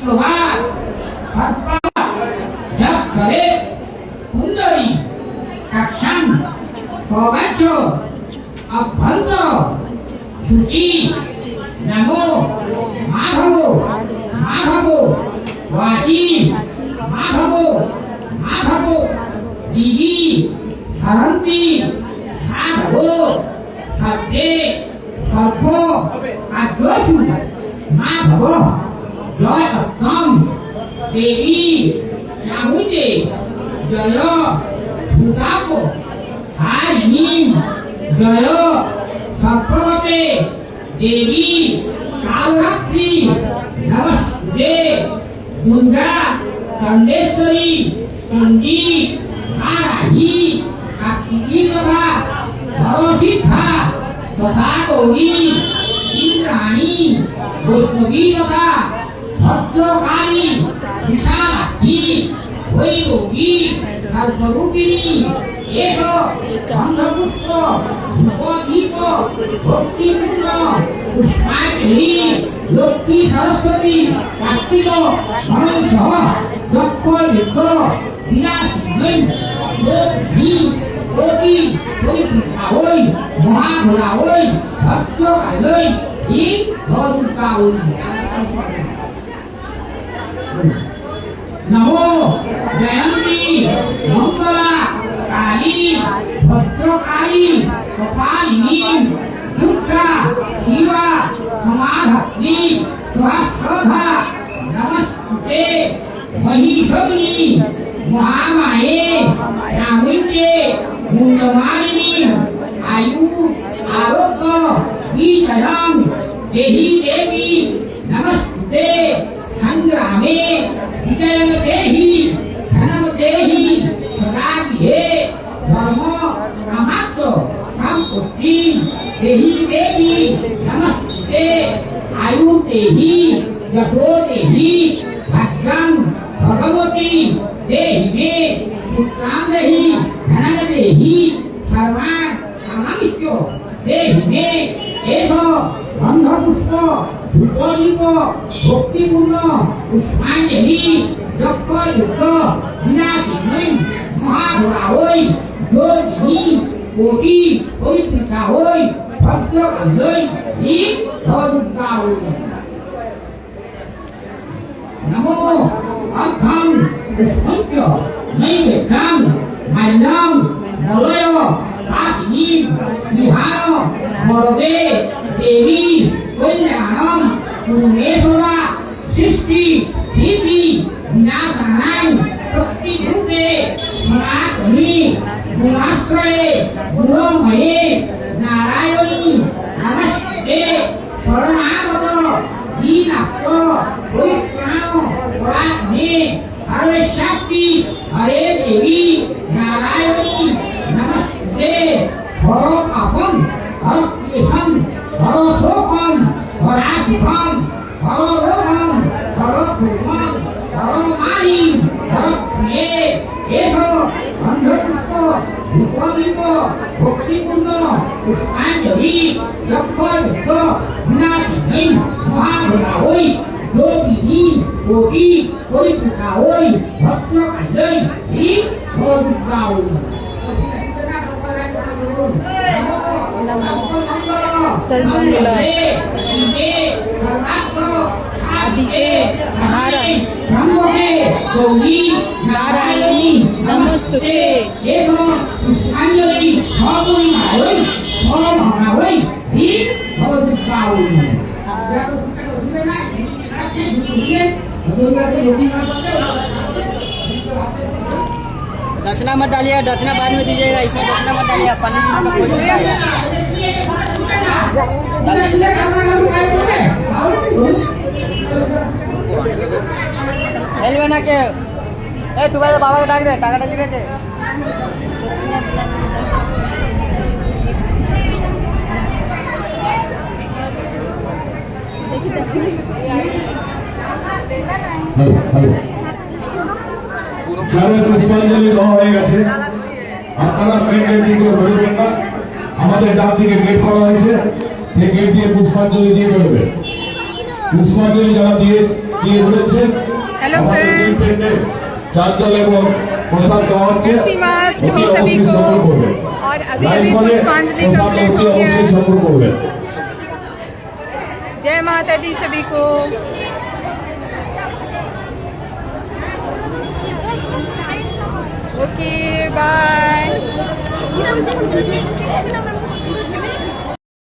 প্রভা যক্ষরে কুণ্ডলী কাক্ষাং সবাচ্য অভ্যন্তর শুচি নমো মাধব মাধব वाची माधवो माधवो दीदी सरंती साधवो सत्ये सर्वो अद्वसु माधवो जय उत्तम देवी चामुंडे जय भूतापो हारिणी जय सर्वगते देवी कालरात्रि नमस्ते दुर्गा चंडेश्वरी चंडी नारायणी कार्तिकी तथा भरसिद्धा तथा गौरी इंद्राणी वैष्णवी तथा भद्रकाली विशालाक्षी वैरोगी सर्वरूपिणी एष गंधपुष्प धूपदीप भक्तिपूर्ण पुष्पांजलि लक्ष्मी सरस्वती कार्तिक गणेश दक्ष युक्त विलासिनी योगी कोटि वैपुत्रावै महाघोरावै भक्तकालै हि भद्रकावै नमो जयंती मंगला काली भद्रकाली कपालिनी दुर्गा शिवा समाधात्री स्वाश्रद्धा नमस्ते महिषग्नि महामाये चामुंडे मुंडमालिनी आयु आरोग्य विजयं देहि देवी नमस्ते संग्रामे विजयं देहि धनं देहि सदागृहे धर्म कामात्म संपत्ति देहि देवी नमस्ते आयु देहि यशो देहि भाग्यं भगवती देहि मे पुत्रां देहि धनं देहि सर्वान् कामांश्च देहि मे एष गन्धपुष्प धूपदीप भक्तिपूर्ण पुष्पांजलि जपयुक्त विनाशिनी महाघोरावै योगिनी कोटि वैपुत्रावै भद्रकालै हि भद्रकावै नमो अर्घं पुष्पञ्च नैवेद्यं माल्यं मलय वासिनी विहार वरदे देवी कल्याणं पूर्णेश्वरा सृष्टि स्थिति विनाशानां शक्तिरूपे सनातनी गुणाश्रये गुणमये नारायणी नमस्ते शरणागत दीनार्थ परित्राण परात्मे सर्वशक्ति हरे देवी नारायणी नमस्ते हर पापं हर क्लेशं हर शोकं हराशुभं हर रोगं हर भूमं हर मानिं हर प्रिये एष गन्धपुष्प धूपदीप भक्तिपूर्ण पुष्पांजलि जपयुक्त विनाशिनी महाघोरावै योगिनी कोटि वैपुत्रावै भद्रकालै हि भद्रकावै सर्वमंगल आदिके गौरी नारायणी नमस्तुते पुष्पांजलि भगवै भगवै हि भद्रकावै दक्षिणा मत डालिए, दक्षिणा बाद में दीजिएगा, इसमें दक्षिणा मत डालिए, पंडित जी का भोजन कराइए। बना के तू भाई बाबा को डाक दे, टाका लिखे थे। পুষ্পাঞ্জলি দেওয়া হয়ে গেছে। আপনারা মেন গেট দিয়ে বেরোবেন না, আমাদের ডান দিকে গেট করা হয়েছে, সেই গেট দিয়ে পুষ্পাঞ্জলি দিয়ে বেরোবেন। পুষ্পাঞ্জলি যারা দিয়ে রয়েছেন हेलो আমাদের फ्रेंड, টিম থেকে চার জল এবং প্রসাদ দেওয়া হচ্ছে हैप्पी महाअष्टमी অতি सभी অবশ্যই को। সংগ্রহ করবেন। और अभी লাইভ अभी বলে पुष्पांजलि প্রসাদ कंप्लीट অতি हो गया অবশ্যই है। সংগ্রহ করবেন। जय माता दी सभी को। Okay bye.